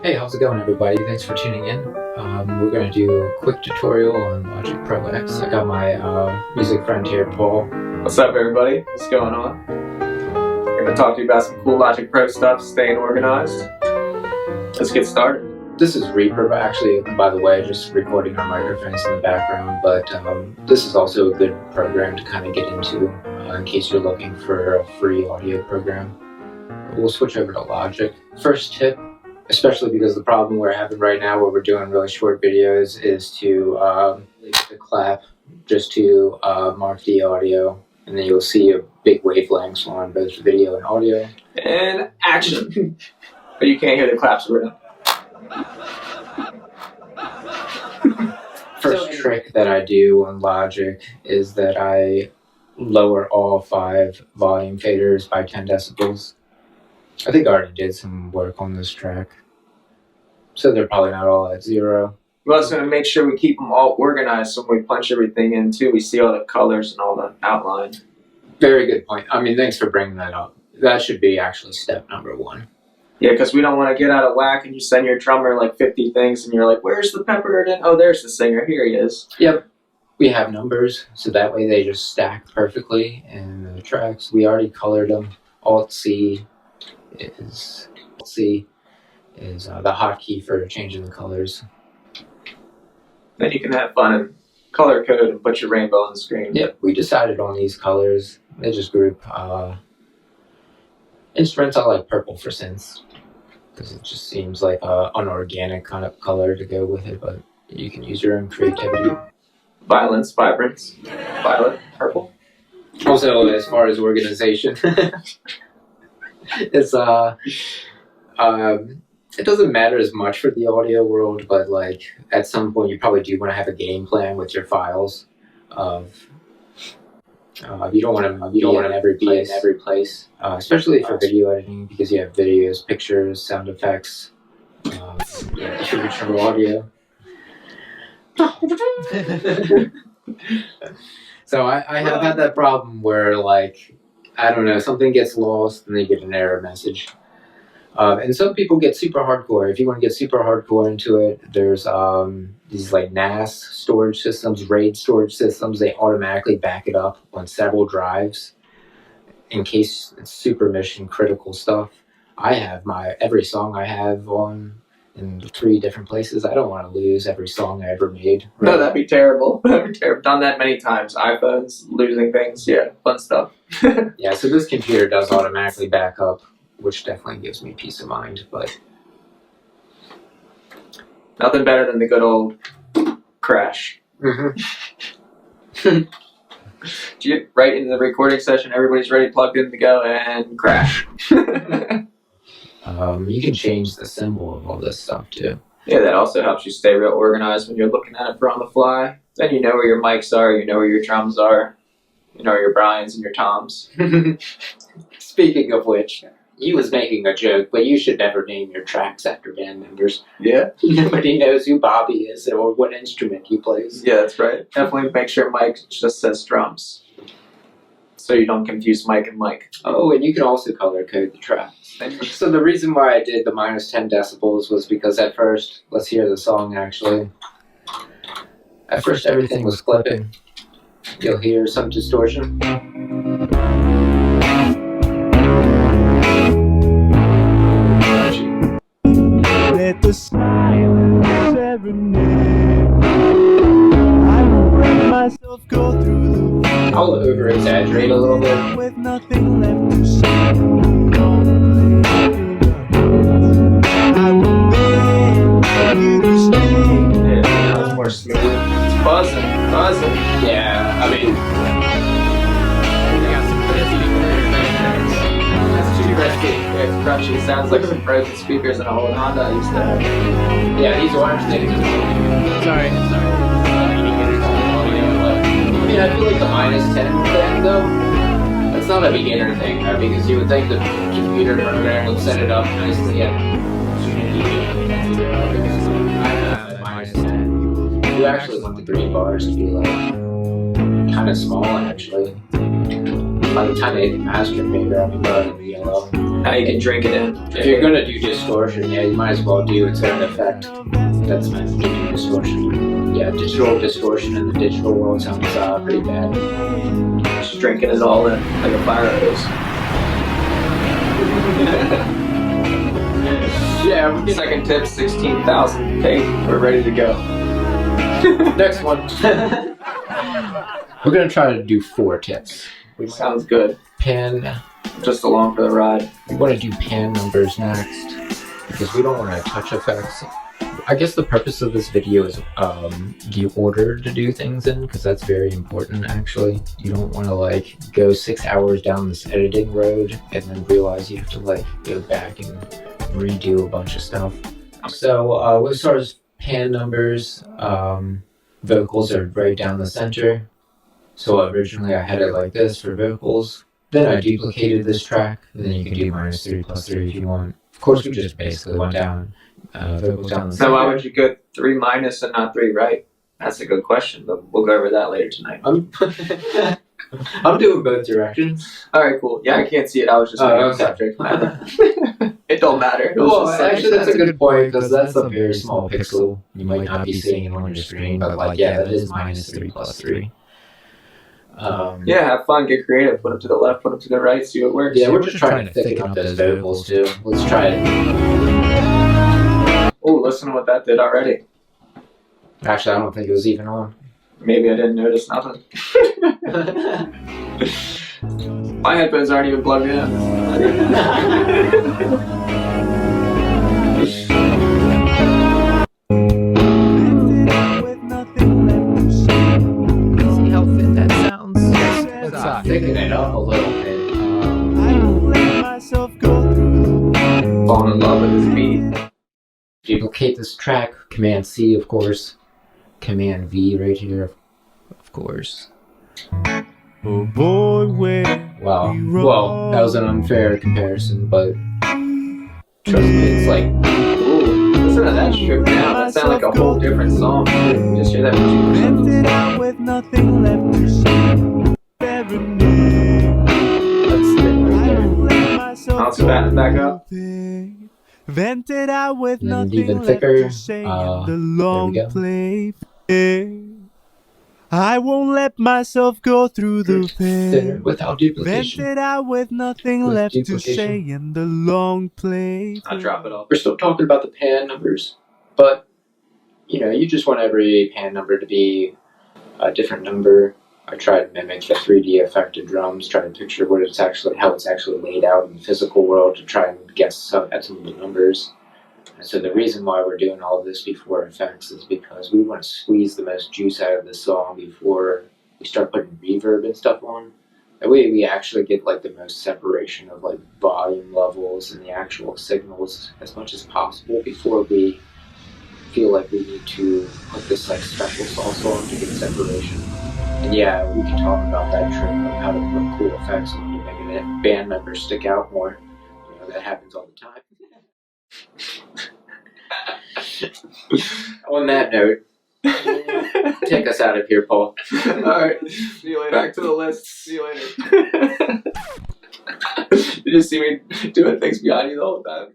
Hey, how's it going, everybody? Thanks for tuning in. We're going to do a quick tutorial on Logic Pro X. I got my music friend here, Paul. What's up, everybody? What's going on? I'm going to talk to you about some cool Logic Pro stuff, staying organized. Let's get started. This is Reaper, actually, by the way, just recording our microphones in the background, but this is also a good program to kind of get into in case you're looking for a free audio program. We'll switch over to Logic. First tip, especially because the problem we're having right now where we're doing really short videos, is to leave the clap just to mark the audio, and then you'll see a big wavelengths on both video and audio. And action! But you can't hear the claps around. First trick that I do on Logic is that I lower all 5 volume faders by 10 decibels. I think I already did some work on this track, so they're probably not all at 0. We also want to make sure we keep them all organized so when we punch everything in too, we see all the colors and all the outline. Very good point. I mean, thanks for bringing that up. That should be actually step number 1. Yeah, because we don't want to get out of whack and you send your drummer like 50 things and you're like, where's the pepper? Oh, there's the singer. Here he is. Yep. We have numbers, so that way they just stack perfectly in the tracks. We already colored them. Alt-C is the hotkey for changing the colors. Then you can have fun and color code and put your rainbow on the screen. Yep, we decided on these colors. They just group instruments. I like purple for synths because it just seems like an unorganic kind of color to go with it, but you can use your own creativity. Violence, vibrance, violet, purple. Also, as far as organization, it's it doesn't matter as much for the audio world, but like at some point you probably do want to have a game plan with your files. You don't want to be in every place, especially for video editing, because you have videos, pictures, sound effects, your audio. So I have had that problem where, like, I don't know, something gets lost and they get an error message. And some people get super hardcore. If you want to get super hardcore into it, there's these like NAS storage systems, RAID storage systems. They automatically back it up on several drives in case it's super mission critical stuff. I have every song I have on in 3 different places. I don't want to lose every song I ever made. Right? No, that'd be terrible. That'd be terrible. Done that many times. iPhones, losing things. Yeah, fun stuff. Yeah, so this computer does automatically back up, which definitely gives me peace of mind, but nothing better than the good old crash. Mm-hmm. Do you right into the recording session, everybody's ready, plugged in to go, and crash. You can change the symbol of all this stuff too. Yeah, that also helps you stay real organized when you're looking at it for on the fly. Then you know where your mics are, you know where your drums are, you know where your Brians and your Toms. Speaking of which, he was making a joke, but you should never name your tracks after band members. Yeah. Nobody knows who Bobby is or what instrument he plays. Yeah, that's right. Definitely make sure Mike just says drums, so you don't confuse Mike and Mike. Oh, and you can also color code the tracks. So the reason why I did the -10 decibels was because at first, let's hear the song actually. At first everything was clipping. You'll hear some distortion. Let the silence serenade. I will let myself go through the I'll over-exaggerate a little bit. with nothing left to say. I will beg you to stay. Yeah, that was more smooth. It's buzzing. Yeah, I mean, they got some That's too risky. It's crunchy. Sounds like some broken speakers in a old Honda I used to have. yeah, these orange things. Sorry. I mean, I feel like the -10 thing though, that's not a beginner thing, though, because you would think the computer program would set it up nicely at I have -10. You actually want the green bars to be like kind of small, actually. by the time I hit the master fader, I'll be burning the yellow. Now you can drink it in. If you're gonna do distortion, yeah, you might as well do its own effect. That's meant to do distortion. Yeah, digital distortion in the digital world sounds pretty bad. Just drinking it all in like a fire hose. Yeah, Second tip, 16,000 paid. We're ready to go. next one. We're gonna try to do 4 tips. Sounds good. Pan. Just along for the ride. We want to do pan numbers next because we don't want to touch effects. I guess the purpose of this video is the order to do things in, because that's very important actually. You don't want to like go 6 hours down this editing road and then realize you have to like go back and redo a bunch of stuff. So as far as pan numbers, vocals are right down the center. So originally I had it like this for vocals. Then I duplicated this track, and then you can do -3+3 if you want. Of course, we just basically went down vocals down the center. So why would you go 3 minus and not 3 right? That's a good question, but we'll go over that later tonight. I'm doing both directions. Alright, cool. Yeah, I can't see it. I was just making a subject matter. It don't matter. Well, actually, that's a good point, because that's a very small pixel. You might not be seeing it on your screen, but like, yeah, that is -3+3. Yeah, have fun, get creative. Put them to the left, put them to the right, see what works. Yeah, we're just trying to thicken up those vocals too. Let's try it. Oh, listen to what that did already. Actually, I don't think it was even on. Maybe I didn't notice nothing. My headphones aren't even plugged in. See how thin that sounds? Let's thicken it up a little bit. Falling in love with this beat. Duplicate this track. Command C, of course. Command V right here, of course. Oh boy, where Wow. Well, that was an unfair comparison, but trust me, it's like. Ooh, listen to that stripped down. That sounds like a whole different song. Just hear that for 2 vented out with nothing left to say. That's thin right there. Bounce it back up. Vented out with And then nothing even left thicker. to say in the There long we go. play. I won't let myself go through the Thinner pain. without duplication. Vented out with nothing With left to duplication. say in the long play. I'll drop it off. We're still talking about the pan numbers, but you know, you just want every pan number to be a different number. I try to mimic the 3D effect of drums, try to picture what it's actually, how it's actually laid out in the physical world to try and guess at some of the numbers. And so the reason why we're doing all this before effects is because we want to squeeze the most juice out of the song before we start putting reverb and stuff on. That way we actually get like the most separation of like volume levels and the actual signals as much as possible before we feel like we need to put this like special sauce on to get separation. And yeah, we can talk about that trick of how to put cool effects on to make a band members stick out more. You know, that happens all the time. On that note, take us out of here, Paul. Alright, see you later. Back to the list. See you later. You just see me doing things behind you the whole time.